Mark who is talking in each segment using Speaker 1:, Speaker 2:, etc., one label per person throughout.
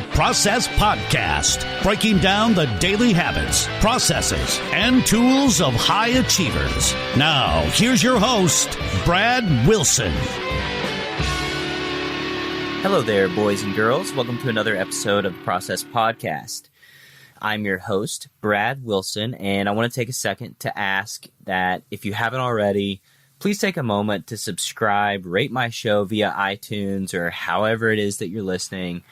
Speaker 1: the Process Podcast, breaking down the daily habits, processes, and tools of high achievers. Now, here's your host, Brad Wilson.
Speaker 2: Hello there, boys and girls. Welcome to another episode of the Process Podcast. I'm your host, Brad Wilson, and I want to take a second to ask that if you haven't already, please take a moment to subscribe, rate my show via iTunes or however it is that you're listening.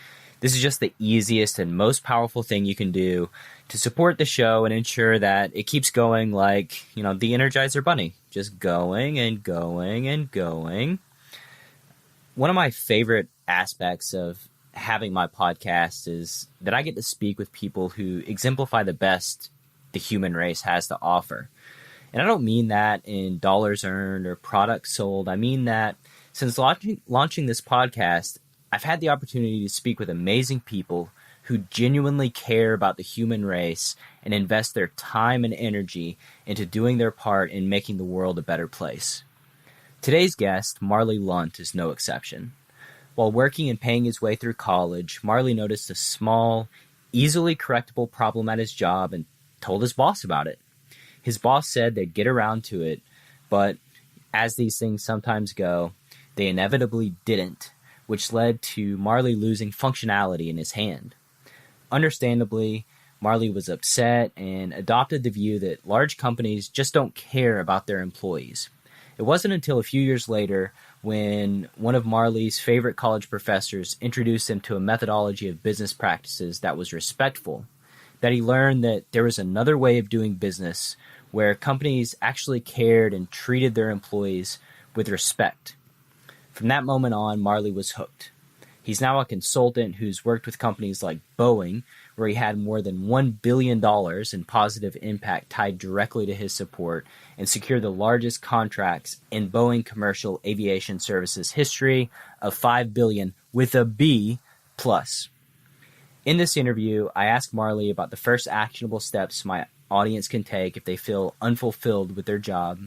Speaker 2: This is just the easiest and most powerful thing you can do to support the show and ensure that it keeps going like, the Energizer Bunny, just going and going and going. One of my favorite aspects of having my podcast is that I get to speak with people who exemplify the best the human race has to offer. And I don't mean that in dollars earned or products sold. I mean that since launching this podcast, I've had the opportunity to speak with amazing people who genuinely care about the human race and invest their time and energy into doing their part in making the world a better place. Today's guest, Marley Lunt, is no exception. While working and paying his way through college, Marley noticed a small, easily correctable problem at his job and told his boss about it. His boss said they'd get around to it, but as these things sometimes go, they inevitably didn't, which led to Marley losing functionality in his hand. Understandably, Marley was upset and adopted the view that large companies just don't care about their employees. It wasn't until a few years later when one of Marley's favorite college professors introduced him to a methodology of business practices that was respectful that he learned that there was another way of doing business where companies actually cared and treated their employees with respect. From that moment on, Marley was hooked. He's now a consultant who's worked with companies like Boeing, where he had more than $1 billion in positive impact tied directly to his support, and secured the largest contracts in Boeing commercial aviation services history of $5 billion with a B plus. In this interview, I asked Marley about the first actionable steps my audience can take if they feel unfulfilled with their job,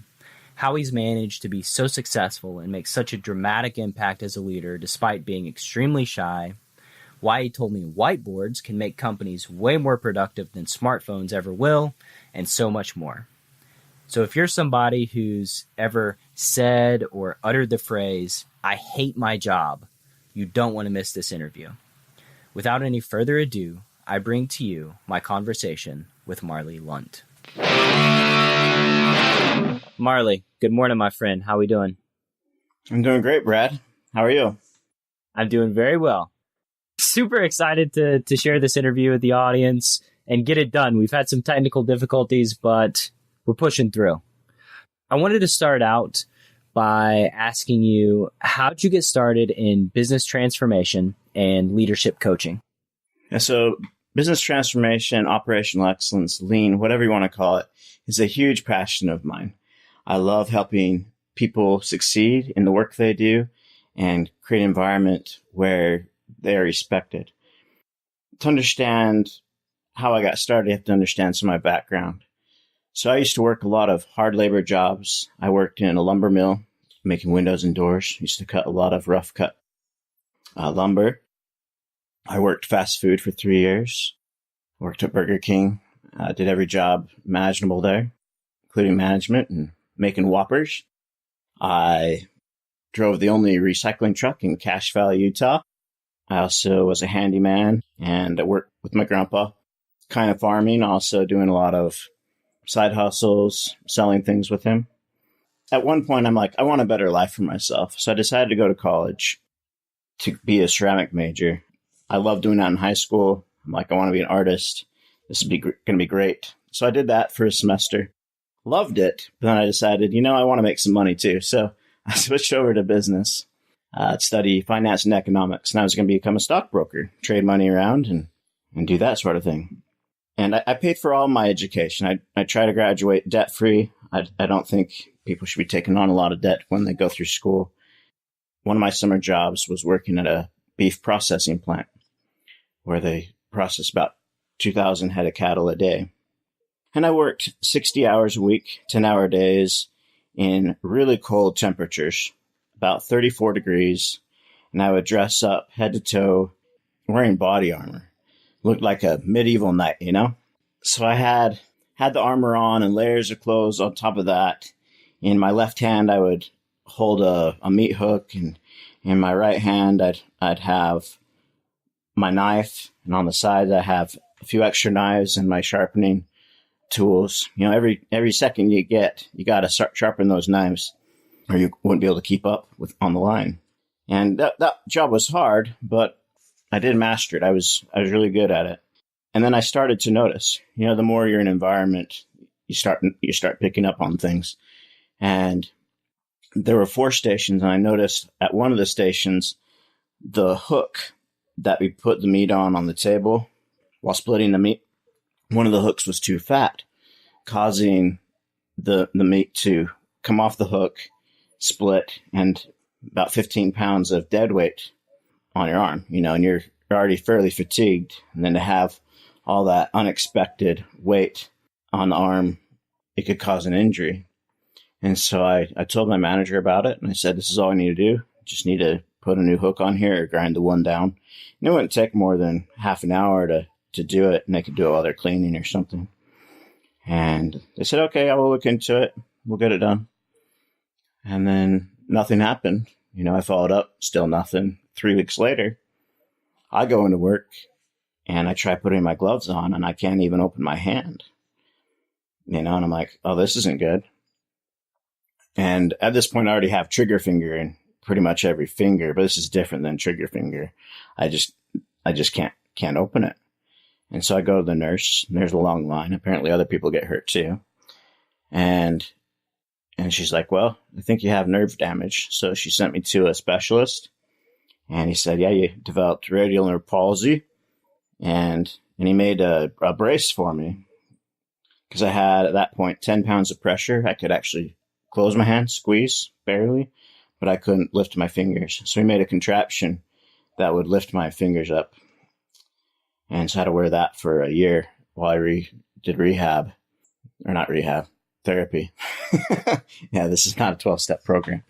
Speaker 2: how he's managed to be so successful and make such a dramatic impact as a leader despite being extremely shy, why he told me whiteboards can make companies way more productive than smartphones ever will, and so much more. So if you're somebody who's ever said or uttered the phrase, "I hate my job," you don't want to miss this interview. Without any further ado, I bring to you my conversation with Marley Lunt. Marley, good morning, my friend. How are we doing?
Speaker 3: I'm doing great, Brad. How are you?
Speaker 2: I'm doing very well. Super excited to share this interview with the audience and get it done. We've had some technical difficulties, but we're pushing through. I wanted to start out by asking you, how'd you get started in business transformation and leadership coaching?
Speaker 3: Yeah, so business transformation, operational excellence, lean, whatever you want to call it, is a huge passion of mine. I love helping people succeed in the work they do and create an environment where they're respected. To understand how I got started, you have to understand some of my background. So I used to work a lot of hard labor jobs. I worked in a lumber mill, making windows and doors. Used to cut a lot of rough cut lumber. I worked fast food for 3 years. Worked at Burger King. Did every job imaginable there, including management and making Whoppers. I drove the only recycling truck in Cache Valley, Utah. I also was a handyman and I worked with my grandpa, kind of farming, also doing a lot of side hustles, selling things with him. At one point, I'm like, I want a better life for myself. So I decided to go to college to be a ceramic major. I loved doing that in high school. I'm like, I want to be an artist. This is going to be great. So I did that for a semester. Loved it. But then I decided, I want to make some money too. So I switched over to business, study finance and economics. And I was going to become a stockbroker, trade money around and do that sort of thing. And I paid for all my education. I try to graduate debt-free. I don't think people should be taking on a lot of debt when they go through school. One of my summer jobs was working at a beef processing plant where they process about 2,000 head of cattle a day. And I worked 60 hours a week, 10-hour days in really cold temperatures, about 34 degrees. And I would dress up head to toe wearing body armor. Looked like a medieval knight, you know? So I had the armor on and layers of clothes on top of that. In my left hand, I would hold a meat hook, and in my right hand, I'd have my knife, and on the side, I have a few extra knives and my sharpening tools. You know, every second you got to sharpen those knives, or you wouldn't be able to keep up on the line. And that job was hard, but I did master it. I was really good at it. And then I started to notice, you know, the more you're in an environment, you start picking up on things. And there were 4 stations, and I noticed at one of the stations, the hook that we put the meat on the table while splitting the meat, one of the hooks was too fat, causing the meat to come off the hook, split, and about 15 pounds of dead weight on your arm, you know, and you're already fairly fatigued. And then to have all that unexpected weight on the arm, it could cause an injury. And so I told my manager about it, and I said, this is all I need to do. Just need to put a new hook on here or grind the one down. And it wouldn't take more than half an hour to do it, and they could do it while they're cleaning or something. And they said, okay, I will look into it. We'll get it done. And then nothing happened. You know, I followed up, still nothing. 3 weeks later, I go into work and I try putting my gloves on, and I can't even open my hand. You know, and I'm like, oh, this isn't good. And at this point, I already have trigger finger in pretty much every finger, but this is different than trigger finger. I just can't open it. And so I go to the nurse, and there's a long line. Apparently other people get hurt too. And she's like, well, I think you have nerve damage. So she sent me to a specialist, and he said, yeah, you developed radial nerve palsy. And he made a brace for me, because I had at that point 10 pounds of pressure. I could actually close my hand, squeeze barely, but I couldn't lift my fingers. So he made a contraption that would lift my fingers up. And so I had to wear that for a year while I did rehab, or not rehab, therapy. Yeah, this is not a 12-step program.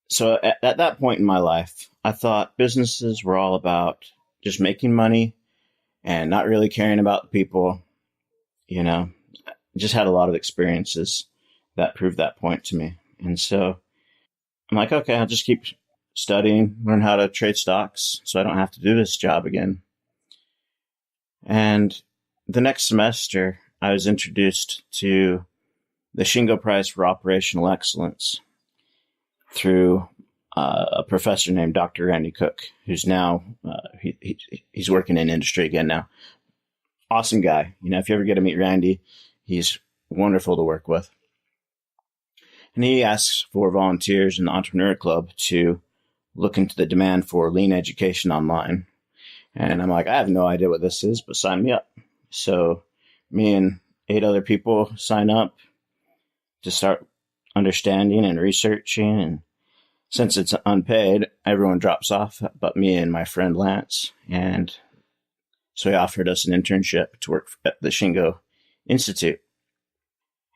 Speaker 3: So at that point in my life, I thought businesses were all about just making money and not really caring about the people. You know, I just had a lot of experiences that proved that point to me. And so I'm like, okay, I'll just keep studying, learn how to trade stocks so I don't have to do this job again. And the next semester, I was introduced to the Shingo Prize for Operational Excellence through a professor named Dr. Randy Cook, who's now, he's working in industry again now. Awesome guy. You know, if you ever get to meet Randy, he's wonderful to work with. And he asks for volunteers in the Entrepreneur Club to look into the demand for lean education online. And I'm like, I have no idea what this is, but sign me up. So me and 8 other people sign up to start understanding and researching. And since it's unpaid, everyone drops off but me and my friend Lance. And so he offered us an internship to work at the Shingo Institute.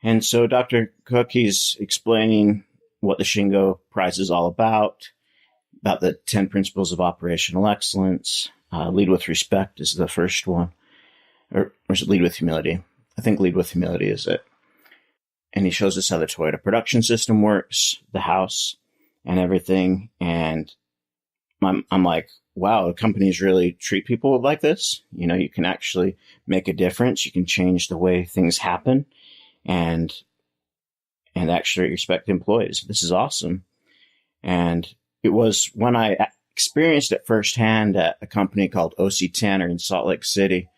Speaker 3: And so Dr. Cook, he's explaining what the Shingo Prize is all about the 10 principles of operational excellence. Lead with respect is the first one. Or is it lead with humility? I think lead with humility is it. And he shows us how the Toyota production system works, the house, and everything. And I'm like, wow, companies really treat people like this. You know, you can actually make a difference. You can change the way things happen. And actually respect employees. This is awesome. And it was when I experienced it firsthand at a company called OC Tanner in Salt Lake City,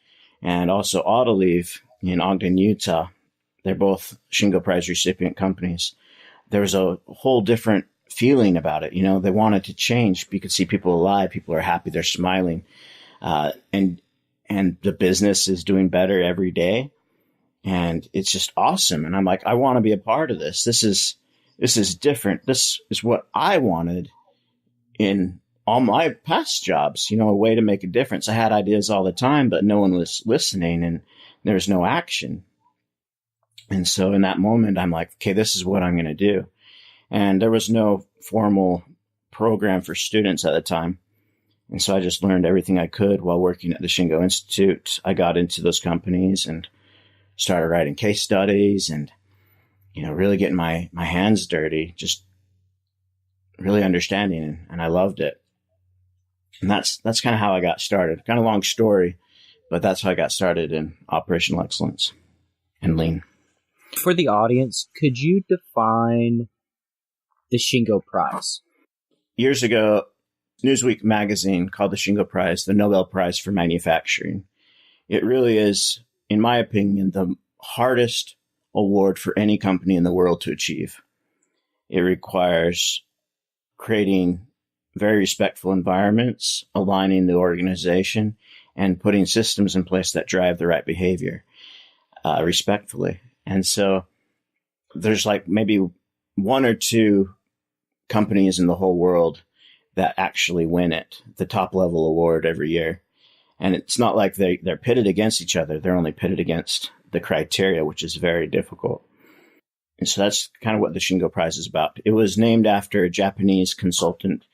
Speaker 3: and also Autoleave in Ogden, Utah. They're both Shingo Prize recipient companies. There was a whole different feeling about it. You know, they wanted to change. You could see people alive. People are happy. They're smiling. And the business is doing better every day. And it's just awesome. And I'm like, I want to be a part of this. This is different. This is what I wanted in all my past jobs, you know, a way to make a difference. I had ideas all the time, but no one was listening and there was no action. And so in that moment, I'm like, okay, this is what I'm going to do. And there was no formal program for students at the time. And so I just learned everything I could while working at the Shingo Institute. I got into those companies and started writing case studies and, really getting my hands dirty, just really understanding. And I loved it. And that's kind of how I got started. Kind of long story, but that's how I got started in operational excellence and lean.
Speaker 4: For the audience, could you define the Shingo Prize?
Speaker 3: Years ago, Newsweek magazine called the Shingo Prize the Nobel Prize for Manufacturing. It really is, in my opinion, the hardest award for any company in the world to achieve. It requires creating very respectful environments, aligning the organization, and putting systems in place that drive the right behavior respectfully. And so there's like maybe one or two companies in the whole world that actually win it, the top level award every year. And it's not like they're pitted against each other. They're only pitted against the criteria, which is very difficult. And so that's kind of what the Shingo Prize is about. It was named after a Japanese consultant,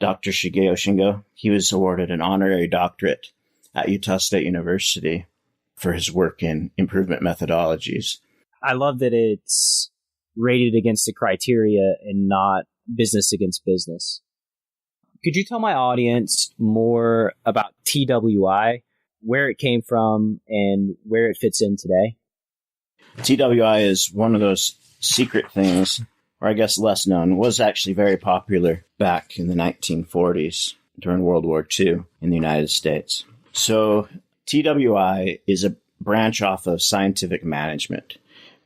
Speaker 3: Dr. Shigeo Shingo. He was awarded an honorary doctorate at Utah State University for his work in improvement methodologies.
Speaker 4: I love that it's rated against the criteria and not business against business. Could you tell my audience more about TWI, where it came from, and where it fits in today?
Speaker 3: TWI is one of those secret things, or I guess less known, was actually very popular back in the 1940s during World War II in the United States. So TWI is a branch off of scientific management.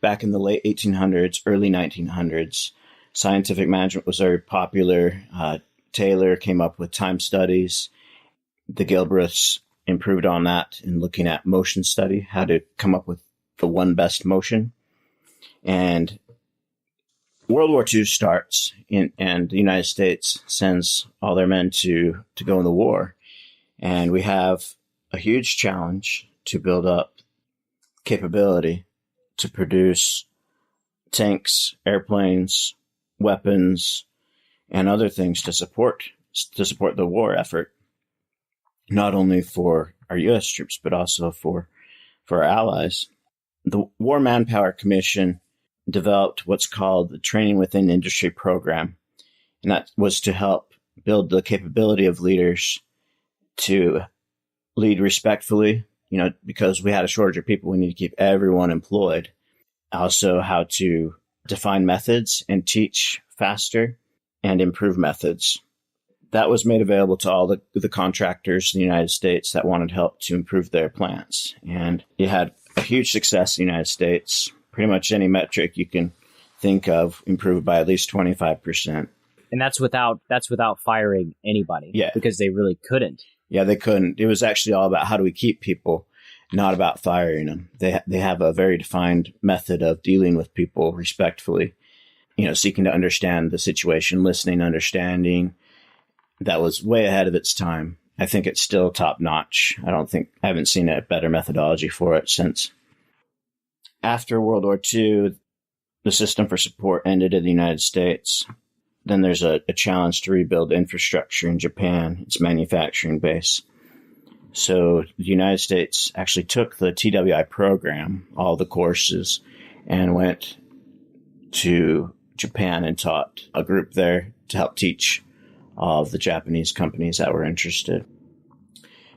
Speaker 3: Back in the late 1800s, early 1900s, scientific management was very popular. Taylor came up with time studies. The Gilbreths improved on that in looking at motion study, how to come up with the one best motion. And World War II starts, and the United States sends all their men to go in the war. And we have a huge challenge to build up capability to produce tanks, airplanes, weapons, and other things to support the war effort, not only for our U.S. troops, but also for our allies. The War Manpower Commission developed what's called the Training Within Industry program, and that was to help build the capability of leaders to lead respectfully, because we had a shortage of people, we need to keep everyone employed. Also, how to define methods and teach faster and improve methods. That was made available to all the contractors in the United States that wanted help to improve their plants. And it had a huge success in the United States. Pretty much any metric you can think of improved by at least 25%.
Speaker 4: And that's without firing anybody.
Speaker 3: Yeah.
Speaker 4: Because they really couldn't.
Speaker 3: Yeah, they couldn't. It was actually all about how do we keep people, not about firing them. They have a very defined method of dealing with people respectfully, seeking to understand the situation, listening, understanding. That was way ahead of its time. I think it's still top notch. I haven't seen a better methodology for it since. After World War II, the system for support ended in the United States. Then there's a challenge to rebuild infrastructure in Japan, its manufacturing base. So the United States actually took the TWI program, all the courses, and went to Japan and taught a group there to help teach all of the Japanese companies that were interested.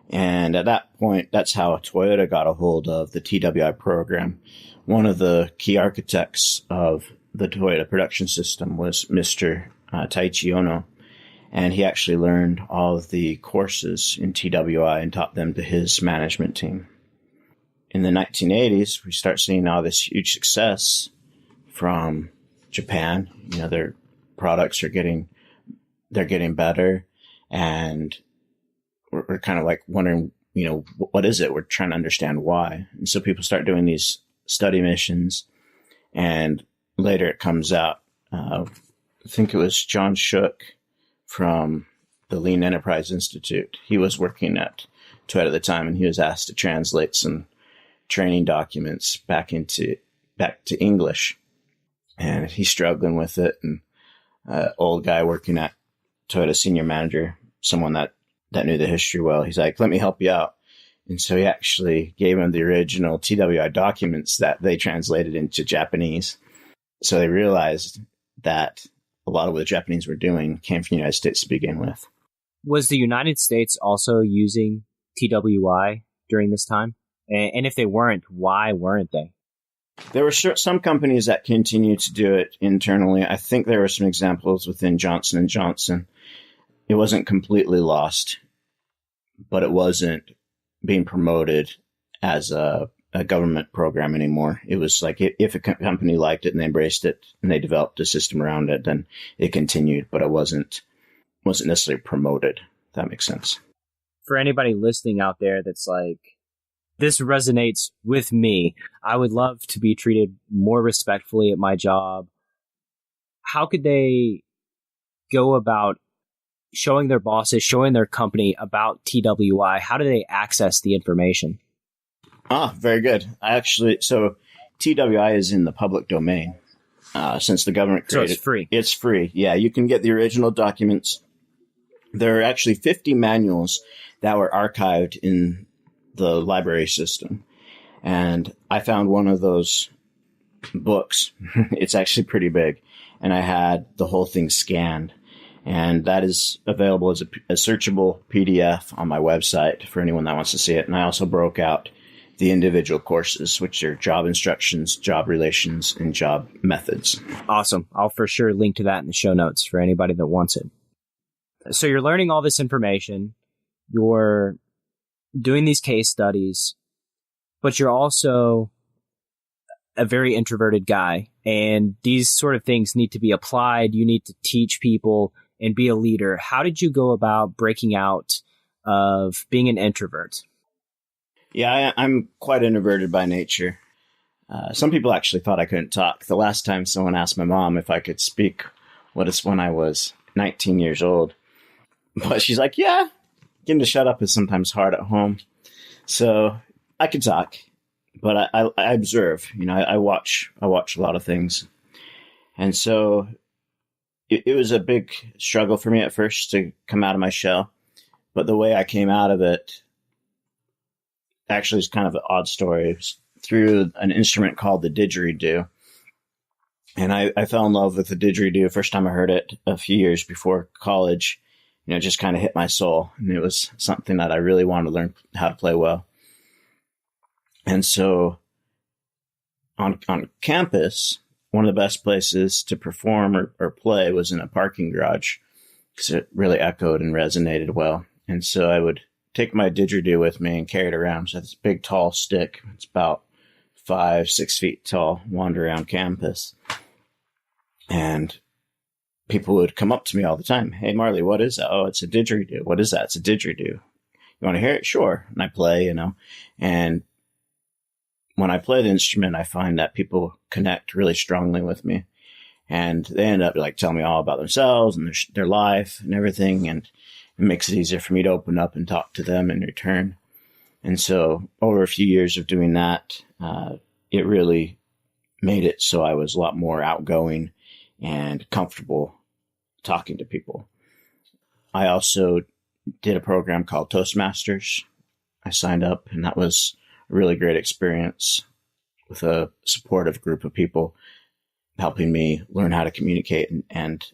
Speaker 3: And at that point, that's how Toyota got a hold of the TWI program. One of the key architects of the Toyota production system was Mr. Taiichi Ono, and he actually learned all of the courses in TWI and taught them to his management team. In the 1980s, we start seeing all this huge success from Japan. Their products are getting better, and we're kind of like wondering, what is it? We're trying to understand why. And so people start doing these study missions, and later it comes out. I think it was John Shook from the Lean Enterprise Institute. He was working at Toyota at the time, and he was asked to translate some training documents back to English, and he's struggling with it. And old guy working at Toyota, senior manager, someone that that knew the history well. He's like, let me help you out. And so he actually gave him the original TWI documents that they translated into Japanese. So they realized that a lot of what the Japanese were doing came from the United States to begin with.
Speaker 4: Was the United States also using TWI during this time? And if they weren't, why weren't they?
Speaker 3: There were some companies that continued to do it internally. I think there were some examples within Johnson & Johnson. It wasn't completely lost, but it wasn't being promoted as a government program anymore. It was like if a company liked it and they embraced it and they developed a system around it, then it continued, but it wasn't necessarily promoted. If that makes sense.
Speaker 4: For anybody listening out there that's like, this resonates with me. I would love to be treated more respectfully at my job. How could they go about showing their bosses, showing their company about TWI? How do they access the information?
Speaker 3: Very good. So TWI is in the public domain since the government created it.
Speaker 4: So it's free.
Speaker 3: It's free. Yeah, you can get the original documents. There are actually 50 manuals that were archived in the library system. And I found one of those books. It's actually pretty big. And I had the whole thing scanned. And that is available as a searchable PDF on my website for anyone that wants to see it. And I also broke out the individual courses, which are job instructions, job relations, and job methods.
Speaker 4: Awesome. I'll for sure link to that in the show notes for anybody that wants it. So you're learning all this information. You're doing these case studies, but you're also a very introverted guy. And these sort of things need to be applied. You need to teach people and be a leader. How did you go about breaking out of being an introvert?
Speaker 3: Yeah, I'm quite introverted by nature. Some people actually thought I couldn't talk. The last time someone asked my mom if I could speak was when I was 19 years old. But she's like, yeah, getting to shut up is sometimes hard at home. So I could talk, but I observe. I watch a lot of things. And so it was a big struggle for me at first to come out of my shell. But the way I came out of it actually is kind of an odd story. It was through an instrument called the didgeridoo. And I fell in love with the didgeridoo first time I heard it a few years before college. It just kind of hit my soul. And it was something that I really wanted to learn how to play well. And so on campus, one of the best places to perform or play was in a parking garage because it really echoed and resonated well. And so I would take my didgeridoo with me and carry it around. So I had this big, tall stick. It's about 5-6 feet tall, wander around campus. And people would come up to me all the time. Hey, Marley, what is that? Oh, it's a didgeridoo. What is that? It's a didgeridoo. You want to hear it? Sure. And I play, and when I play the instrument, I find that people connect really strongly with me, and they end up telling me all about themselves and their life and everything. And it makes it easier for me to open up and talk to them in return. And so over a few years of doing that, it really made it so I was a lot more outgoing and comfortable talking to people. I also did a program called Toastmasters. I signed up, and that was a really great experience with a supportive group of people helping me learn how to communicate and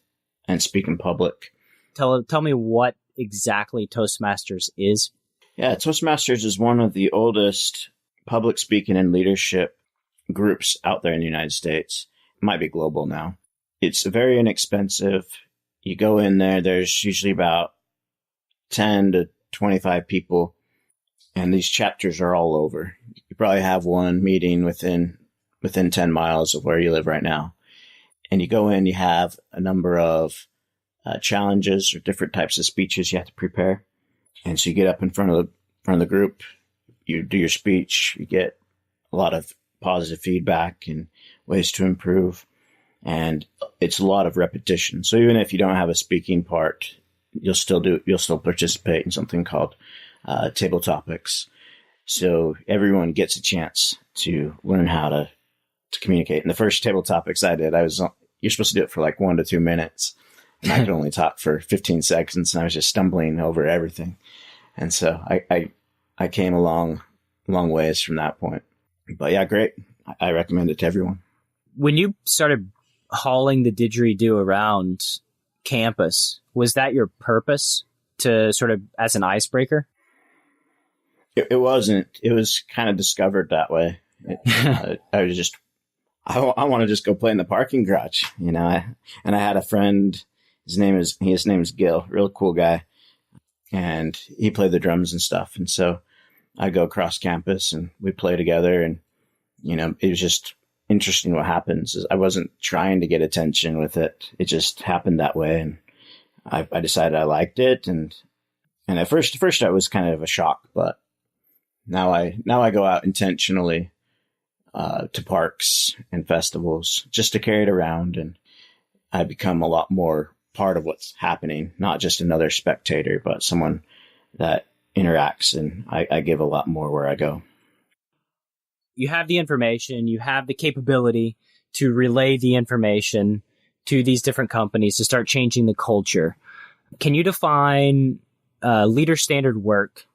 Speaker 3: speak in public.
Speaker 4: Tell me what exactly Toastmasters is.
Speaker 3: Yeah, Toastmasters is one of the oldest public speaking and leadership groups out there in the United States. It might be global now. It's very inexpensive. You go in there, there's usually about 10 to 25 people, and these chapters are all over. You probably have one meeting within 10 miles of where you live right now. And you go in, you have a number of challenges or different types of speeches you have to prepare. And so you get up in front of the group, you do your speech, you get a lot of positive feedback and ways to improve. And it's a lot of repetition. So even if you don't have a speaking part, you'll still participate in something called table topics. So everyone gets a chance to learn how to communicate. And the first table topics I did, you're supposed to do it for 1 to 2 minutes. And I could only talk for 15 seconds, and I was just stumbling over everything. And so I came a long ways from that point. But yeah, great. I recommend it to everyone.
Speaker 4: When you started hauling the didgeridoo around campus, was that your purpose to sort of as an icebreaker?
Speaker 3: It wasn't. It was kind of discovered that way. I was just, I want to just go play in the parking garage, and I had a friend. His name is Gil, real cool guy, and he played the drums and stuff. And so I go across campus and we play together, and it was just interesting what happens. I wasn't trying to get attention with it; it just happened that way, and I decided I liked it. And at first it was kind of a shock, but now I go out intentionally to parks and festivals just to carry it around, and I become a lot more part of what's happening, not just another spectator, but someone that interacts, and I give a lot more where I go.
Speaker 4: You have the information, you have the capability to relay the information to these different companies to start changing the culture. Can you define leader standard work?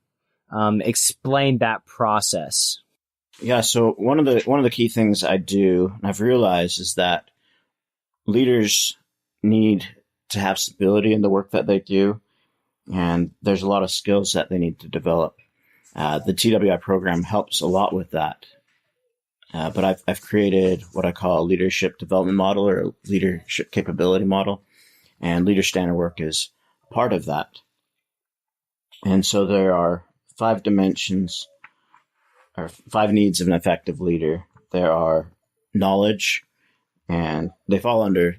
Speaker 4: Explain that process.
Speaker 3: Yeah, so one of the key things I do, and I've realized, is that leaders need to have stability in the work that they do, and there's a lot of skills that they need to develop. The TWI program helps a lot with that. But I've created what I call a leadership development model, or a leadership capability model, and leader standard work is part of that. And so there are 5 dimensions, or 5 needs of an effective leader. There are knowledge, and they fall under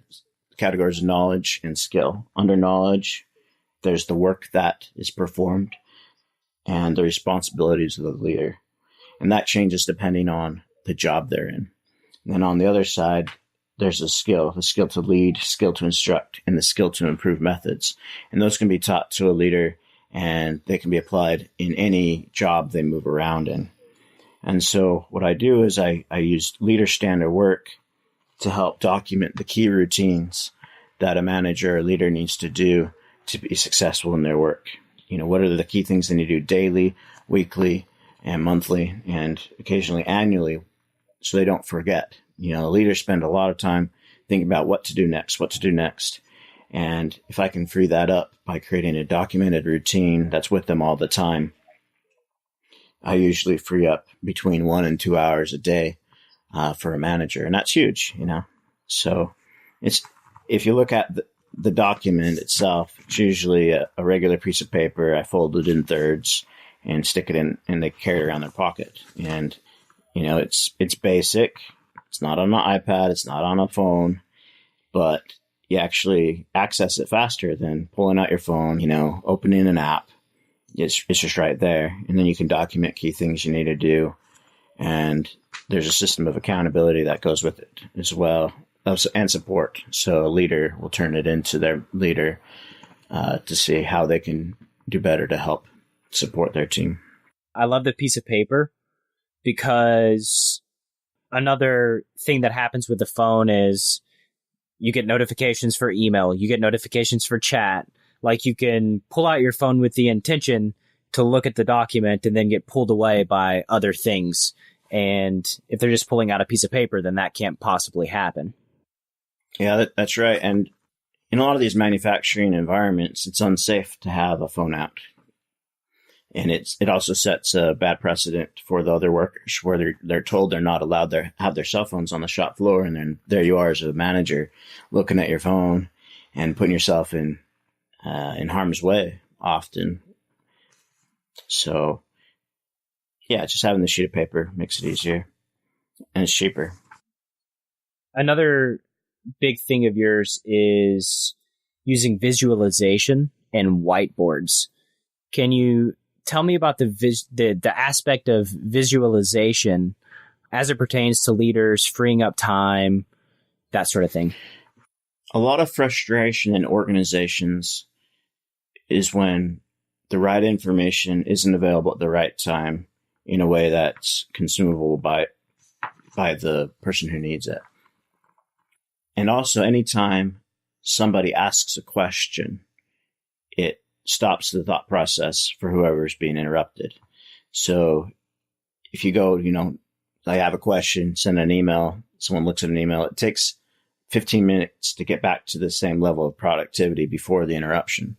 Speaker 3: categories of knowledge and skill. Under knowledge, there's the work that is performed and the responsibilities of the leader. And that changes depending on the job they're in. And then on the other side, there's the skill to lead, skill to instruct, and the skill to improve methods. And those can be taught to a leader, and they can be applied in any job they move around in. And so what I do is I use leader standard work to help document the key routines that a manager or leader needs to do to be successful in their work. What are the key things they need to do daily, weekly, and monthly, and occasionally annually, so they don't forget. Leaders spend a lot of time thinking about what to do next. And if I can free that up by creating a documented routine that's with them all the time, I usually free up between 1 and 2 hours a day for a manager, and that's huge, So if you look at the document itself, it's usually a regular piece of paper. I fold it in thirds and stick it in, and they carry it around their pocket. And it's basic. It's not on an iPad. It's not on a phone, but you actually access it faster than pulling out your phone, opening an app. It's just right there. And then you can document key things you need to do. And there's a system of accountability that goes with it as well, and support. So a leader will turn it into their leader to see how they can do better to help support their team.
Speaker 4: I love the piece of paper, because another thing that happens with the phone is you get notifications for email, you get notifications for chat. Like, you can pull out your phone with the intention to look at the document and then get pulled away by other things. And if they're just pulling out a piece of paper, then that can't possibly happen.
Speaker 3: Yeah, that's right. And in a lot of these manufacturing environments, it's unsafe to have a phone out. And it also sets a bad precedent for the other workers, where they're told they're not allowed to have their cell phones on the shop floor. And then there you are as a manager looking at your phone and putting yourself in harm's way often. So, yeah, just having the sheet of paper makes it easier, and it's cheaper.
Speaker 4: Another big thing of yours is using visualization and whiteboards. Can you tell me about the aspect of visualization as it pertains to leaders, freeing up time, that sort of thing?
Speaker 3: A lot of frustration in organizations is when the right information isn't available at the right time in a way that's consumable by the person who needs it. And also, anytime somebody asks a question, it stops the thought process for whoever's being interrupted. So if you go, I have a question, send an email, someone looks at an email, it takes 15 minutes to get back to the same level of productivity before the interruption.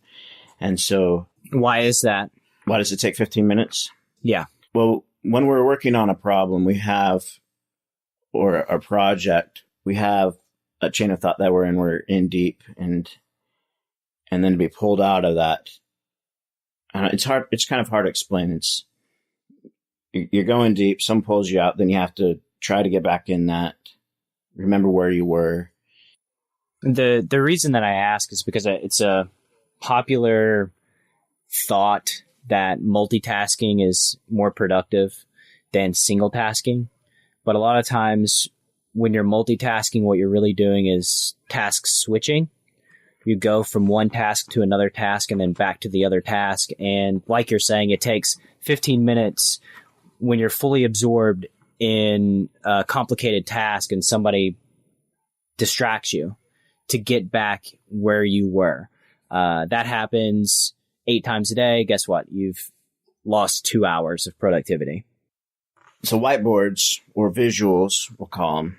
Speaker 3: And so
Speaker 4: why is that?
Speaker 3: Why does it take 15 minutes?
Speaker 4: Yeah.
Speaker 3: Well, when we're working on a problem, or a project, we have a chain of thought that we're in deep, and then to be pulled out of that, it's hard. It's kind of hard to explain. You're going deep, some pulls you out, then you have to try to get back in that, remember where you were.
Speaker 4: The reason that I ask is because it's a popular thought that multitasking is more productive than single tasking. But a lot of times when you're multitasking, what you're really doing is task switching. You go from one task to another task and then back to the other task. And like you're saying, it takes 15 minutes when you're fully absorbed in a complicated task and somebody distracts you to get back where you were. That happens 8 times a day. Guess what? You've lost 2 hours of productivity.
Speaker 3: So whiteboards, or visuals, we'll call them,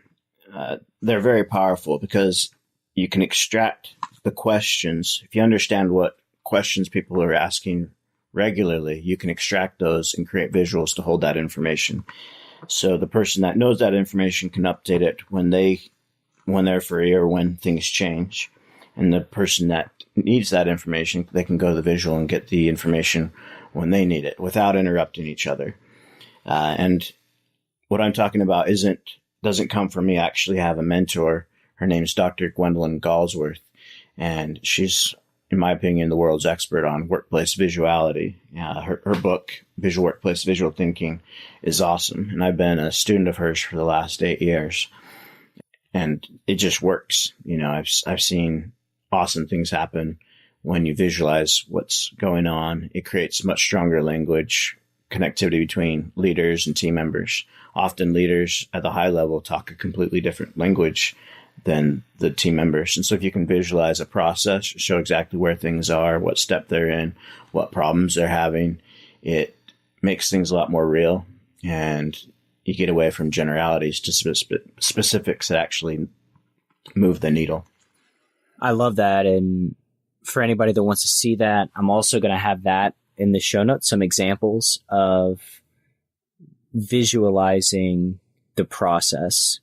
Speaker 3: they're very powerful because you can extract the questions. If you understand what questions people are asking regularly, you can extract those and create visuals to hold that information. So the person that knows that information can update it when they're free or when things change. And the person that needs that information, they can go to the visual and get the information when they need it without interrupting each other. And what I'm talking about doesn't come from me. I actually have a mentor. Her name's Dr. Gwendolyn Galsworth, and she's, in my opinion, the world's expert on workplace visuality. Her book, Visual Workplace Visual Thinking, is awesome. And I've been a student of hers for the last 8 years. And it just works. I've seen awesome things happen when you visualize what's going on. It creates much stronger language, connectivity between leaders and team members. Often leaders at the high level talk a completely different language than the team members. And so if you can visualize a process, show exactly where things are, what step they're in, what problems they're having, it makes things a lot more real. And you get away from generalities to specifics that actually move the needle.
Speaker 4: I love that. And for anybody that wants to see that, I'm also going to have that in the show notes, some examples of visualizing the process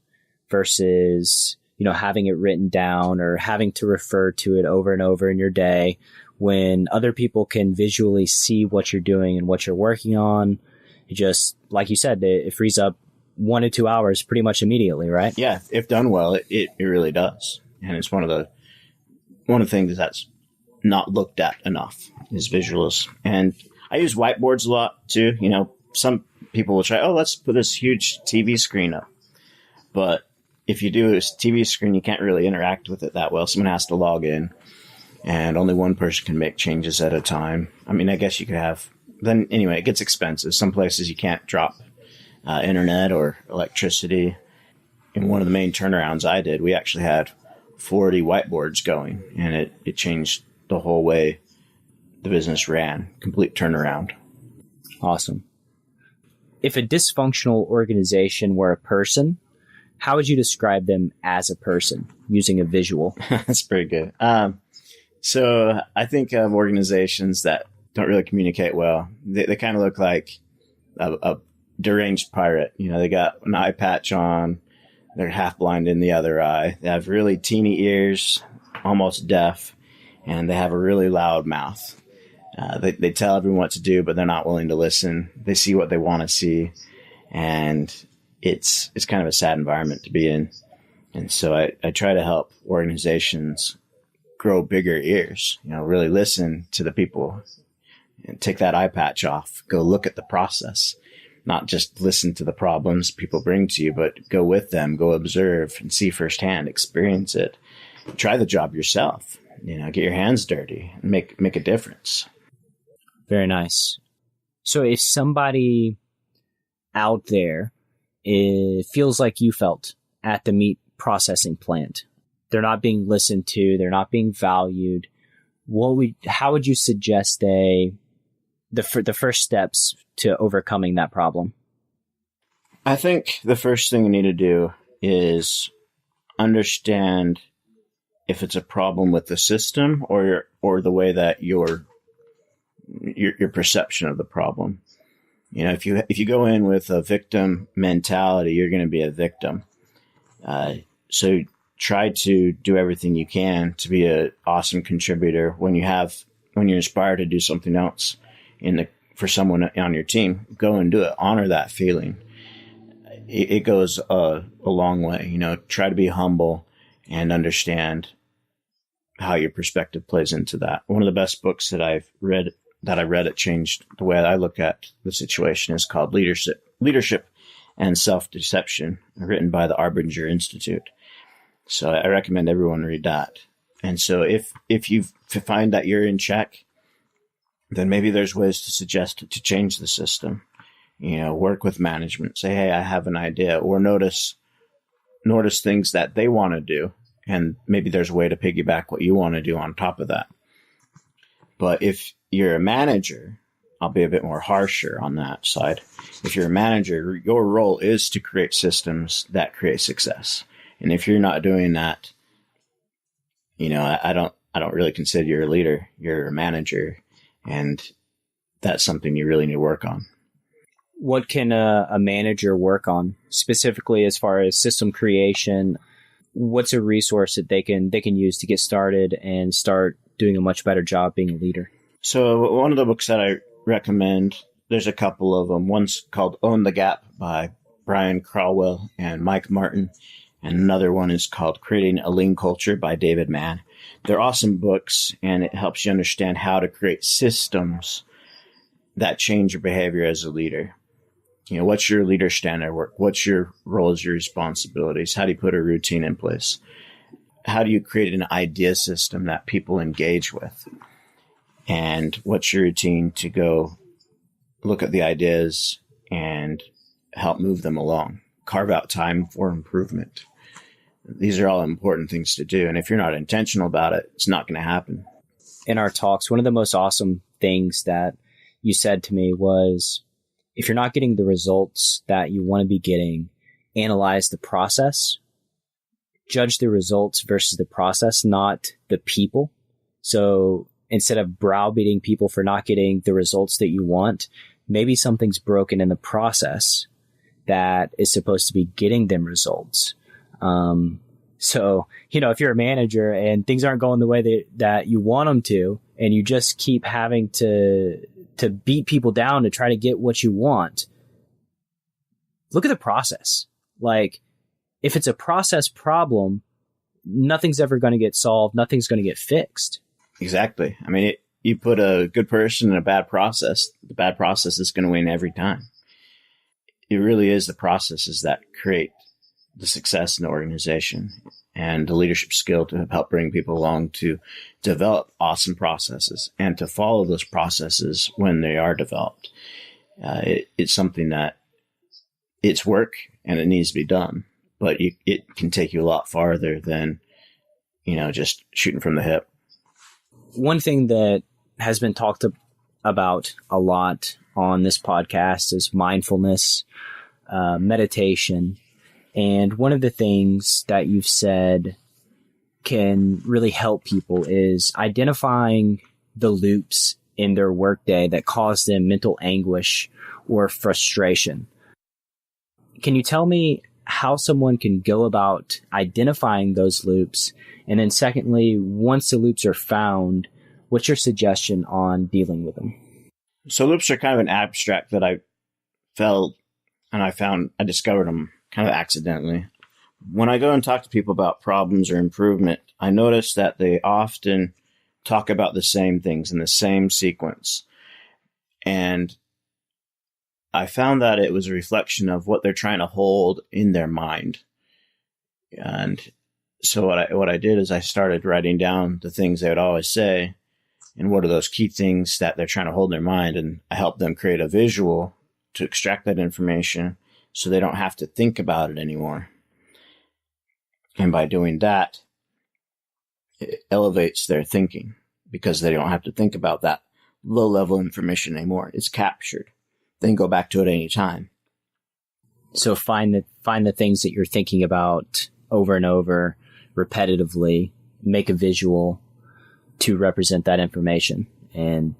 Speaker 4: versus, having it written down or having to refer to it over and over in your day. When other people can visually see what you're doing and what you're working on, it just, like you said, it frees up 1 to 2 hours pretty much immediately, right?
Speaker 3: Yeah, if done well, it really does. And it's one of the things that's not looked at enough is visuals. And I use whiteboards a lot too. Some people will try, let's put this huge TV screen up. But if you do a TV screen, you can't really interact with it that well. Someone has to log in, and only one person can make changes at a time. I mean, I guess you could have, then anyway, it gets expensive. Some places you can't drop internet or electricity. In one of the main turnarounds I did, we actually had 40 whiteboards going, and it changed the whole way the business ran. Complete turnaround.
Speaker 4: Awesome. If a dysfunctional organization were a person, how would you describe them as a person using a visual?
Speaker 3: That's pretty good. So I think of organizations that don't really communicate well. They kind of look like a deranged pirate. They got an eye patch on. They're half blind in the other eye. They have really teeny ears, almost deaf, and they have a really loud mouth. They tell everyone what to do, but they're not willing to listen. They see what they want to see, and it's kind of a sad environment to be in. And so I try to help organizations grow bigger ears, really listen to the people and take that eye patch off, go look at the process, not just listen to the problems people bring to you, but go with them, go observe and see firsthand, experience it, try the job yourself, get your hands dirty, make a difference.
Speaker 4: Very nice. So if somebody out there feels like you felt at the meat processing plant, they're not being listened to, they're not being valued, how would you suggest the first steps to overcoming that problem?
Speaker 3: I think the first thing you need to do is understand if it's a problem with the system or the way that your perception of the problem. You know, if you go in with a victim mentality, you're going to be a victim. So try to do everything you can to be an awesome contributor. When you're inspired to do something else for someone on your team, go and do it. Honor that feeling. It goes a long way. You know, try to be humble and understand how your perspective plays into that. One of the best books that I read that changed the way I look at the situation is called Leadership and Self-Deception, written by the Arbinger Institute. So I recommend everyone read that. And so if you find that you're in check, then maybe there's ways to suggest to change the system. You know, work with management. Say, hey, I have an idea, or notice things that they want to do, and maybe there's a way to piggyback what you want to do on top of that. But if you're a manager, I'll be a bit more harsher on that side. If you're a manager, your role is to create systems that create success. And if you're not doing that, you know, I don't really consider you a leader. You're a manager, and that's something you really need to work on.
Speaker 4: What can a manager work on specifically as far as system creation? What's a resource that they can use to get started and start doing a much better job being a leader?
Speaker 3: So one of the books that I recommend, there's a couple of them. One's called Own the Gap by Brian Crowell and Mike Martin. And another one is called Creating a Lean Culture by David Mann. They're awesome books, and it helps you understand how to create systems that change your behavior as a leader. You know, what's your leader standard work? What's your roles, your responsibilities? How do you put a routine in place? How do you create an idea system that people engage with? And what's your routine to go look at the ideas and help move them along? Carve out time for improvement. These are all important things to do. And if you're not intentional about it, it's not going to happen.
Speaker 4: In our talks, one of the most awesome things that you said to me was, if you're not getting the results that you want to be getting, analyze the process, judge the results versus the process, not the people. So instead of browbeating people for not getting the results that you want, maybe something's broken in the process that is supposed to be getting them results. So, you know, if you're a manager and things aren't going the way that you want them to, and you just keep having to beat people down to try to get what you want, look at the process. Like, if it's a process problem, nothing's ever going to get solved. Nothing's going to get fixed.
Speaker 3: Exactly. I mean, you put a good person in a bad process, the bad process is going to win every time. It really is the processes that create the success in the organization, and the leadership skill to help bring people along to develop awesome processes and to follow those processes when they are developed. It's something that it's work and it needs to be done, but it can take you a lot farther than, you know, just shooting from the hip.
Speaker 4: One thing that has been talked about a lot on this podcast is mindfulness, meditation. And one of the things that you've said can really help people is identifying the loops in their workday that cause them mental anguish or frustration. Can you tell me how someone can go about identifying those loops? And then secondly, once the loops are found, what's your suggestion on dealing with them?
Speaker 3: So loops are kind of an abstract that I felt, and I discovered them kind of accidentally. When I go and talk to people about problems or improvement, I notice that they often talk about the same things in the same sequence. And I found that it was a reflection of what they're trying to hold in their mind. And so what I did is I started writing down the things they would always say and what are those key things that they're trying to hold in their mind. And I helped them create a visual to extract that information so they don't have to think about it anymore. And by doing that, it elevates their thinking because they don't have to think about that low level information anymore. It's captured. They can go back to it any time.
Speaker 4: So find the things that you're thinking about over and over repetitively, make a visual to represent that information. And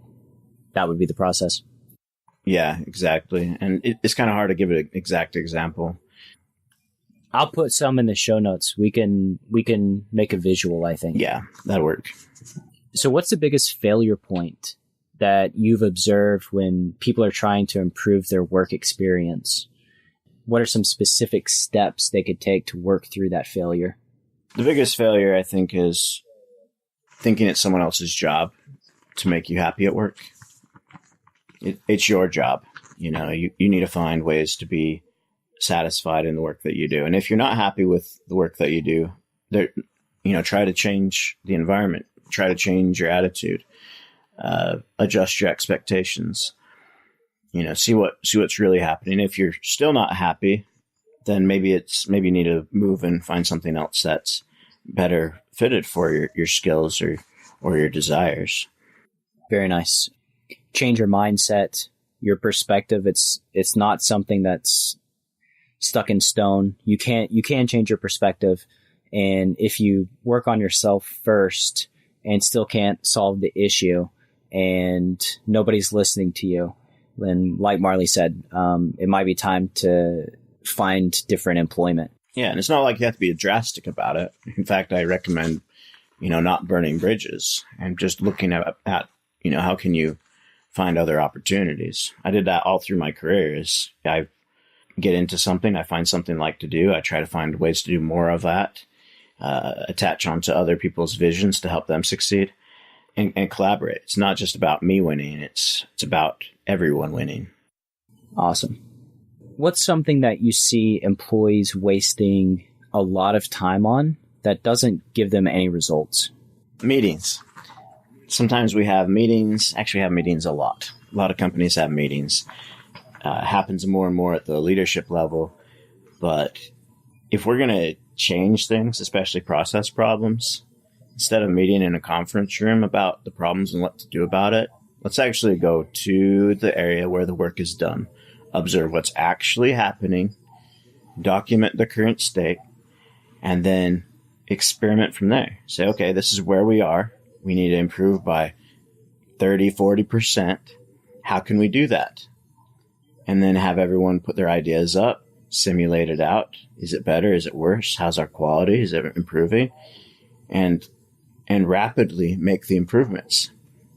Speaker 4: that would be the process.
Speaker 3: Yeah, exactly. And it's kind of hard to give an exact example.
Speaker 4: I'll put some in the show notes. We can make a visual, I think.
Speaker 3: Yeah, that'll work.
Speaker 4: So what's the biggest failure point that you've observed when people are trying to improve their work experience? What are some specific steps they could take to work through that failure?
Speaker 3: The biggest failure, I think, is thinking it's someone else's job to make you happy at work. It's your job. You know, you need to find ways to be satisfied in the work that you do. And if you're not happy with the work that you do, try to change the environment, try to change your attitude, adjust your expectations, see what's really happening. If you're still not happy, then maybe you need to move and find something else that's better fitted for your skills or your desires.
Speaker 4: Very nice. Change your mindset, your perspective. It's not something that's stuck in stone. You can change your perspective. And if you work on yourself first and still can't solve the issue and nobody's listening to you, then like Marley said, it might be time to find different employment.
Speaker 3: Yeah. And it's not like you have to be drastic about it. In fact, I recommend, not burning bridges and just looking at how can you find other opportunities. I did that all through my career. Is I get into something, I find something I like to do. I try to find ways to do more of that, attach onto other people's visions to help them succeed and collaborate. It's not just about me winning. It's about everyone winning.
Speaker 4: Awesome. What's something that you see employees wasting a lot of time on that doesn't give them any results?
Speaker 3: Meetings. Sometimes we have meetings, actually have meetings a lot. A lot of companies have meetings. Happens more and more at the leadership level. But if we're going to change things, especially process problems, instead of meeting in a conference room about the problems and what to do about it, let's actually go to the area where the work is done. Observe what's actually happening, document the current state, and then experiment from there. Say, okay, this is where we are. We need to improve by 30, 40%. How can we do that? And then have everyone put their ideas up, simulate it out. Is it better? Is it worse? How's our quality? Is it improving? And rapidly make the improvements.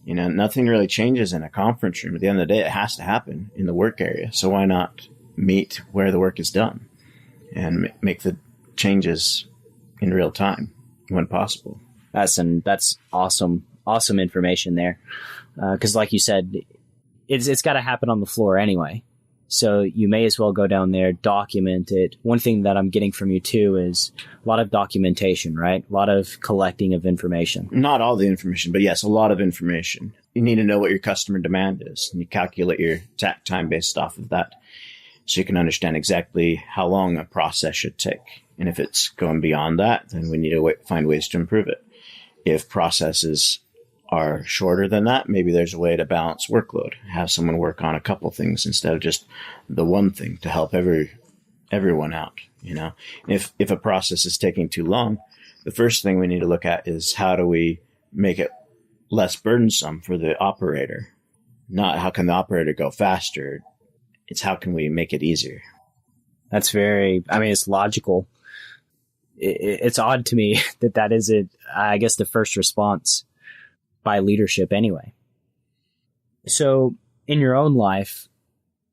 Speaker 3: Nothing really changes in a conference room. At the end of the day, it has to happen in the work area. So why not meet where the work is done and make the changes in real time when possible?
Speaker 4: That's awesome information there. Because like you said, it's got to happen on the floor anyway. So you may as well go down there, document it. One thing that I'm getting from you too is a lot of documentation, right? A lot of collecting of information.
Speaker 3: Not all the information, but yes, a lot of information. You need to know what your customer demand is, and you calculate your takt time based off of that. So you can understand exactly how long a process should take. And if it's going beyond that, then we need to find ways to improve it. If processes are shorter than that, maybe there's a way to balance workload. Have someone work on a couple things instead of just the one thing to help everyone out. If a process is taking too long, the first thing we need to look at is how do we make it less burdensome for the operator? Not how can the operator go faster? It's how can we make it easier?
Speaker 4: That's it's logical. It's odd to me that is the first response by leadership anyway. So in your own life,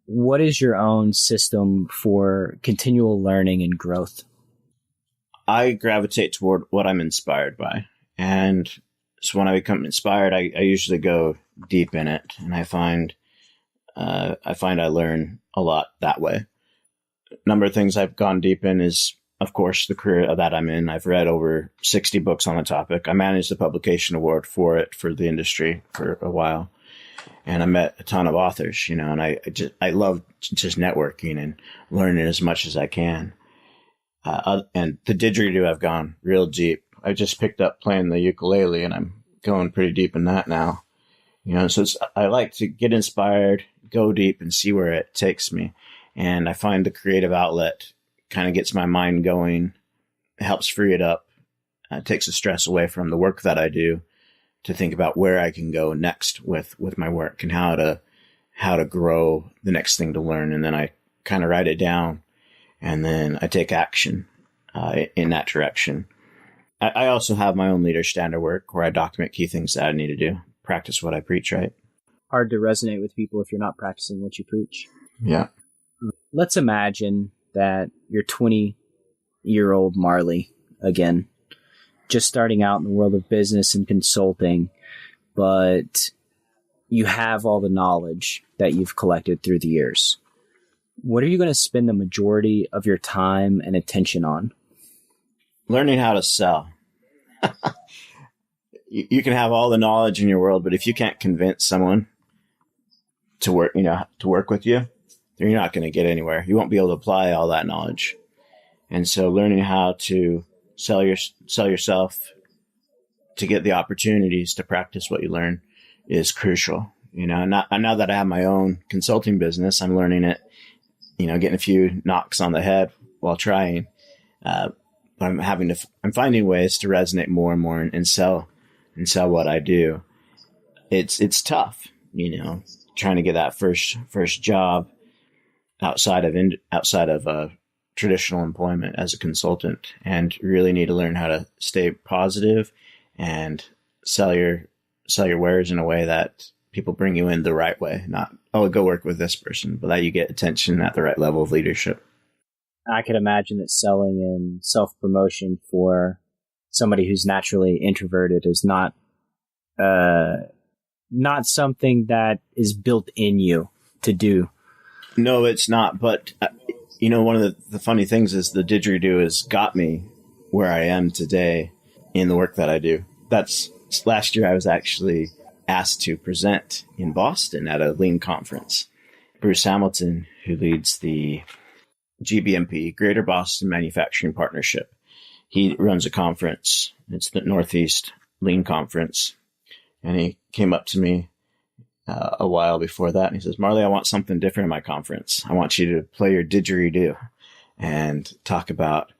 Speaker 4: what is your own system for continual learning and growth?
Speaker 3: I gravitate toward what I'm inspired by. And so when I become inspired, I usually go deep in it. And I find I learn a lot that way. Number of things I've gone deep in is, of course, the career that I'm in. I've read over 60 books on the topic. I managed the publication award for the industry for a while. And I met a ton of authors, and I love just networking and learning as much as I can. And the didgeridoo, I've gone real deep. I just picked up playing the ukulele, and I'm going pretty deep in that now. So I like to get inspired, go deep, and see where it takes me. And I find the creative outlet kind of gets my mind going, helps free it up, takes the stress away from the work that I do, to think about where I can go next with my work and how to grow the next thing to learn. And then I kind of write it down, and then I take action in that direction. I also have my own leader standard work where I document key things that I need to do, practice what I preach, right?
Speaker 4: Hard to resonate with people if you're not practicing what you preach.
Speaker 3: Yeah.
Speaker 4: Let's imagine that you're 20-year-old Marley again, just starting out in the world of business and consulting, but you have all the knowledge that you've collected through the years. What are you going to spend the majority of your time and attention on?
Speaker 3: Learning how to sell. You can have all the knowledge in your world, but if you can't convince someone to work with you, then you're not going to get anywhere. You won't be able to apply all that knowledge. And so learning how to sell yourself to get the opportunities to practice what you learn is crucial. Now that I have my own consulting business, I'm learning it, getting a few knocks on the head while trying. But I'm finding ways to resonate more and more and sell what I do. It's tough, trying to get that first job outside of traditional employment as a consultant, and really need to learn how to stay positive and sell your wares in a way that people bring you in the right way, not, go work with this person, but that you get attention at the right level of leadership.
Speaker 4: I could imagine that selling and self-promotion for somebody who's naturally introverted is not something that is built in you to do.
Speaker 3: No, it's not. But, one of the funny things is the didgeridoo has got me where I am today in the work that I do. That's last year I was actually asked to present in Boston at a Lean conference. Bruce Hamilton, who leads the GBMP, Greater Boston Manufacturing Partnership, he runs a conference. It's the Northeast Lean Conference. And he came up to me a while before that, and he says, "Marley, I want something different in my conference. I want you to play your didgeridoo and talk about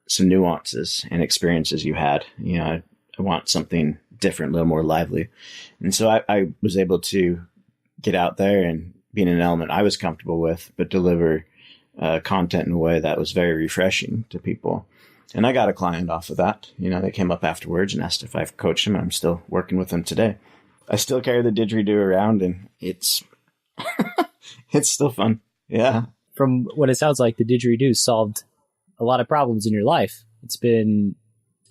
Speaker 3: some nuances and experiences you had. I want something different, a little more lively." And so I was able to get out there and be in an element I was comfortable with, but deliver content in a way that was very refreshing to people. And I got a client off of that. They came up afterwards and asked if I've coached them, and I'm still working with them today. I still carry the didgeridoo around, and it's it's still fun. Yeah.
Speaker 4: From what it sounds like, the didgeridoo solved a lot of problems in your life. It's been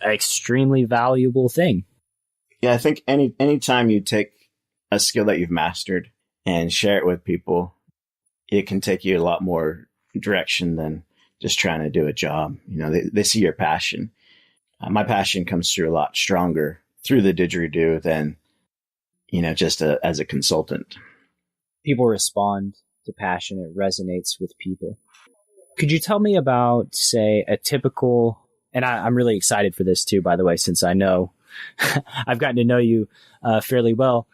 Speaker 4: an extremely valuable thing.
Speaker 3: Yeah, I think any time you take a skill that you've mastered and share it with people, it can take you a lot more direction than just trying to do a job. They see your passion. My passion comes through a lot stronger through the didgeridoo than, just as a consultant.
Speaker 4: People respond to passion. It resonates with people. Could you tell me about, say, a typical, and I'm really excited for this too, by the way, since I know I've gotten to know you fairly well.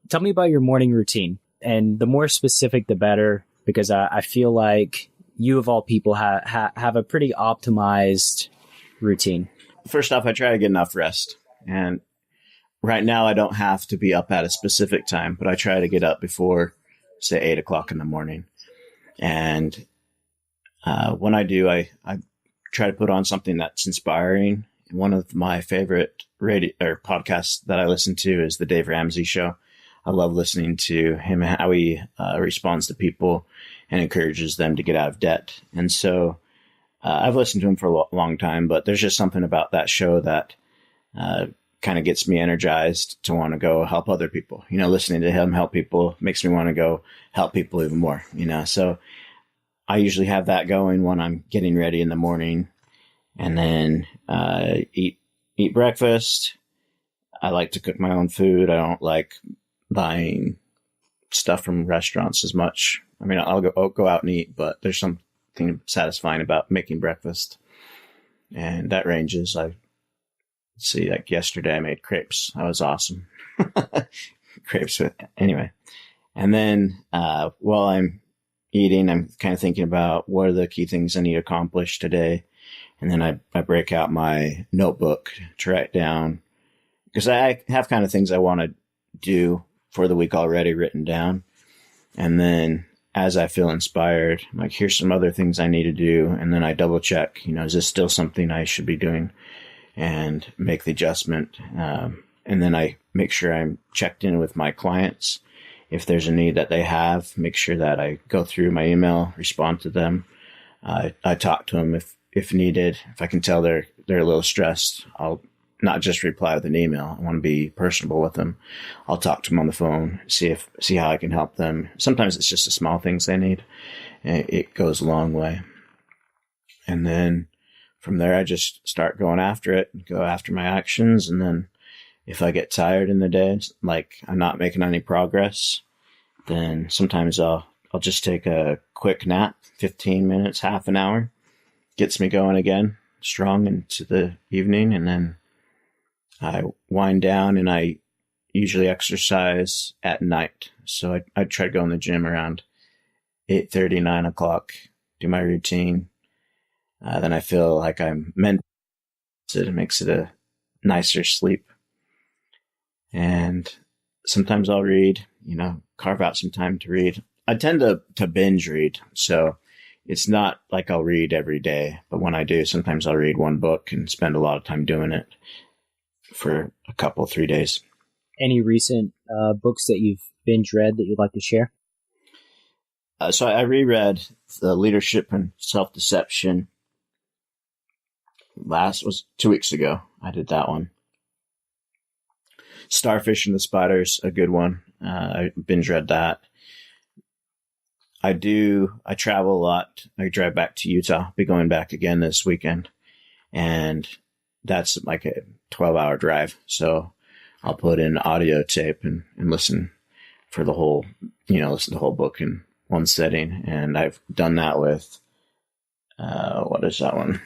Speaker 4: Tell me about your morning routine, and the more specific, the better, because I feel like you of all people have a pretty optimized routine.
Speaker 3: First off, I try to get enough rest. And right now I don't have to be up at a specific time, but I try to get up before, say, 8 o'clock in the morning. And when I do, I try to put on something that's inspiring. One of my favorite radio or podcasts that I listen to is the Dave Ramsey Show. I love listening to him, how he responds to people and encourages them to get out of debt. And so I've listened to him for a long time, but there's just something about that show that kind of gets me energized to want to go help other people. Listening to him help people makes me want to go help people even more, So I usually have that going when I'm getting ready in the morning, and then eat breakfast. I like to cook my own food. I don't like buying stuff from restaurants as much. I mean, I'll go out and eat, but there's something satisfying about making breakfast, and that ranges. see, like yesterday I made crepes. That was awesome. Crepes with, anyway. And then while I'm eating, I'm kind of thinking about what are the key things I need to accomplish today. And then I break out my notebook to write down, because I have kind of things I want to do for the week already written down. And then as I feel inspired, I'm like, here's some other things I need to do. And then I double check, is this still something I should be doing, and make the adjustment. And then I make sure I'm checked in with my clients. If there's a need that they have, make sure that I go through my email, respond to them. I talk to them if needed. If I can tell they're a little stressed, I'll not just reply with an email. I want to be personable with them. I'll talk to them on the phone, see how I can help them. Sometimes it's just the small things they need. It goes a long way. And then from there, I just start going after it, go after my actions. And then if I get tired in the day, like I'm not making any progress, then sometimes I'll just take a quick nap, 15 minutes, half an hour, gets me going again, strong into the evening. And then I wind down, and I usually exercise at night. So I try to go in the gym around 8:30, 9 o'clock, do my routine. Then I feel like I'm meant to. It makes it a nicer sleep. And sometimes I'll read, carve out some time to read. I tend to binge read. So it's not like I'll read every day, but when I do, sometimes I'll read one book and spend a lot of time doing it for a couple, 3 days.
Speaker 4: Any recent books that you've binge read that you'd like to share?
Speaker 3: So I reread The Leadership and Self-Deception. Last was 2 weeks ago. I did that one. Starfish and the Spiders, a good one. I binge read that. I travel a lot. I drive back to Utah. I'll be going back again this weekend. And that's like a 12-hour drive. So I'll put in audio tape and listen for the whole, listen to the whole book in one sitting. And I've done that with, what is that one?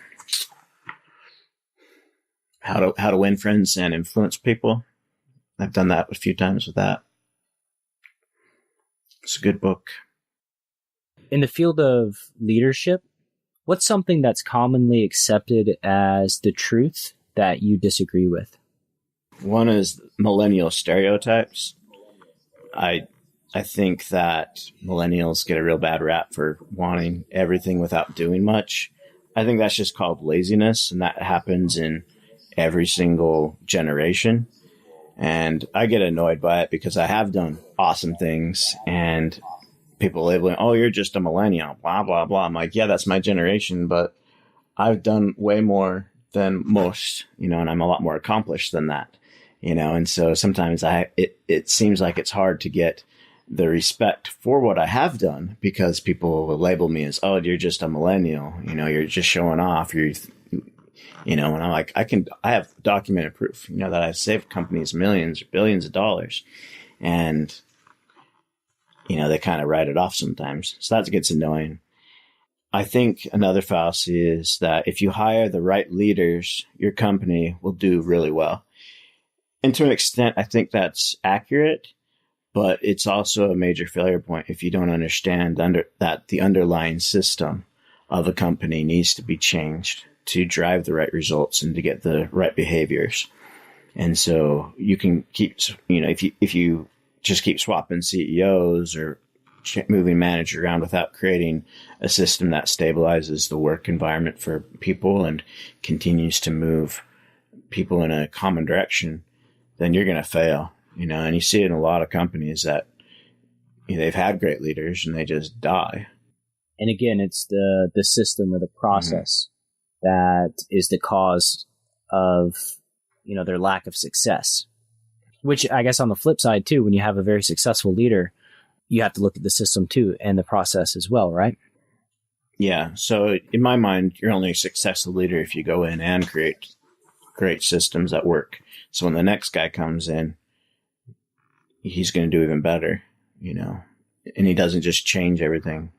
Speaker 3: How to Win Friends and Influence People. I've done that a few times with that. It's a good book.
Speaker 4: In the field of leadership, what's something that's commonly accepted as the truth that you disagree with?
Speaker 3: One is millennial stereotypes. I think that millennials get a real bad rap for wanting everything without doing much. I think that's just called laziness, and that happens in every single generation. And I get annoyed by it because I have done awesome things, and people labeling, oh, you're just a millennial, blah, blah, blah. I'm like, yeah, that's my generation, but I've done way more than most, and I'm a lot more accomplished than that, and so sometimes it seems like it's hard to get the respect for what I have done because people will label me as, oh, you're just a millennial, you're just showing off, and I'm like, I have documented proof, that I've saved companies millions or billions of dollars. And, they kind of write it off sometimes. So that gets annoying. I think another fallacy is that if you hire the right leaders, your company will do really well. And to an extent, I think that's accurate, but it's also a major failure point if you don't understand that the underlying system of a company needs to be changed to drive the right results and to get the right behaviors. And so you can keep, if you just keep swapping CEOs or moving managers around without creating a system that stabilizes the work environment for people and continues to move people in a common direction, then you're going to fail, and you see it in a lot of companies that they've had great leaders and they just die.
Speaker 4: And again, it's the system or the process that is the cause of, their lack of success. Which I guess on the flip side too, when you have a very successful leader, you have to look at the system too and the process as well, right?
Speaker 3: Yeah. So in my mind, you're only a successful leader if you go in and create great systems that work. So when the next guy comes in, he's going to do even better, and he doesn't just change everything.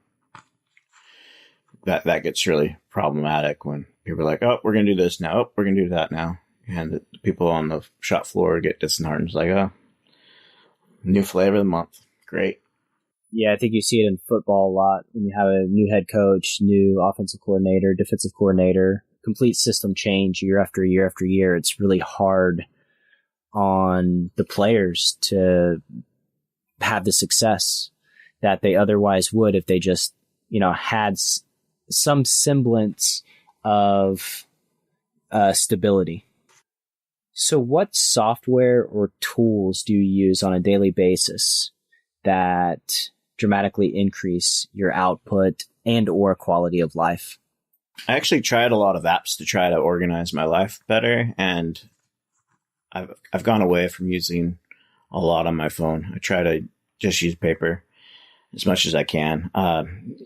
Speaker 3: That gets really problematic when people are like, oh, we're going to do this now. Oh, we're going to do that now. and the people on the shop floor get disheartened. It's like, oh, new flavor of the month. Great.
Speaker 4: Yeah, I think you see it in football a lot when you have a new head coach, new offensive coordinator, defensive coordinator, complete system change year after year after year. It's really hard on the players to have the success that they otherwise would if they just, had some semblance of stability. So what software or tools do you use on a daily basis that dramatically increase your output and or quality of life?
Speaker 3: I actually tried a lot of apps to try to organize my life better, and I've gone away from using a lot on my phone. I try to just use paper as much as I can.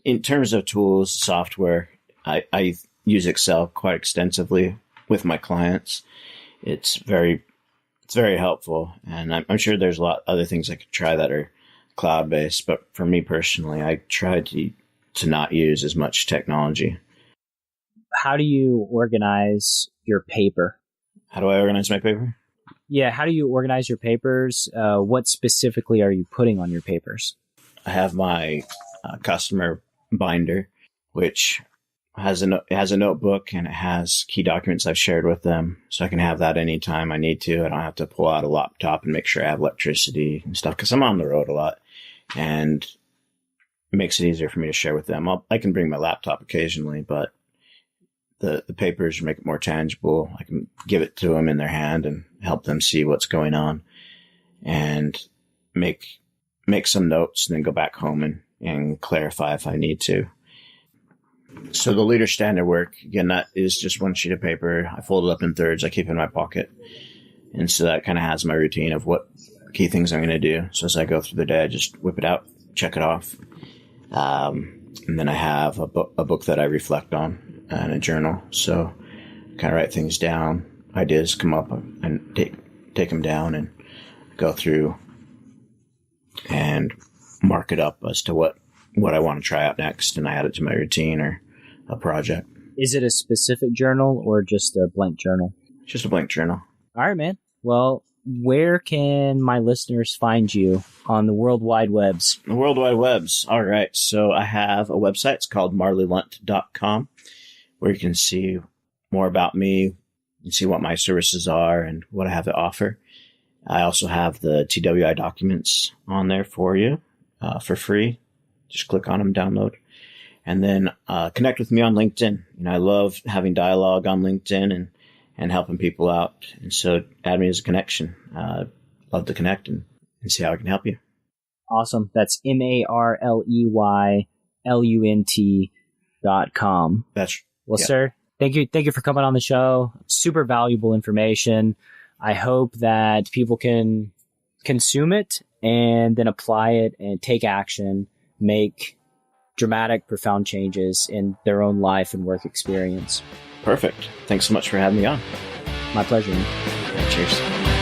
Speaker 3: In terms of tools, software, I use Excel quite extensively with my clients. It's very helpful, and I'm sure there's a lot of other things I could try that are cloud-based, but for me personally, I try to not use as much technology.
Speaker 4: How do you organize your paper?
Speaker 3: How do I organize my paper?
Speaker 4: Yeah, how do you organize your papers? What specifically are you putting on your papers?
Speaker 3: I have my customer binder, which has a notebook, and it has key documents I've shared with them, so I can have that anytime I need to. I don't have to pull out a laptop and make sure I have electricity and stuff, because I'm on the road a lot, and it makes it easier for me to share with them. I can bring my laptop occasionally, but the papers make it more tangible. I can give it to them in their hand and help them see what's going on, and make some notes, and then go back home and clarify if I need to. So the leader standard work, again, that is just one sheet of paper. I fold it up in thirds. I keep it in my pocket. And so that kind of has my routine of what key things I'm going to do. So as I go through the day, I just whip it out, check it off. And then I have a book that I reflect on and a journal. So kind of write things down. Ideas come up and take them down and go through and mark it up as to what I want to try out next, and I add it to my routine or a project.
Speaker 4: Is it a specific journal or just a blank journal?
Speaker 3: Just a blank journal.
Speaker 4: All right, man. Well, where can my listeners find you on the World Wide Webs?
Speaker 3: The World Wide Webs. All right. So I have a website. It's called marleylunt.com, where you can see more about me and see what my services are and what I have to offer. I also have the TWI documents on there for you for free. Just click on them, download, and then connect with me on LinkedIn. I love having dialogue on LinkedIn and helping people out. And so add me as a connection. Love to connect and see how I can help you.
Speaker 4: Awesome. That's MarleyLunt.com. Well,
Speaker 3: yeah.
Speaker 4: Sir, thank you for coming on the show. Super valuable information. I hope that people can consume it and then apply it and take action, make dramatic, profound changes in their own life and work experience.
Speaker 3: Perfect. Thanks so much for having me on.
Speaker 4: My pleasure.
Speaker 3: Yeah, cheers.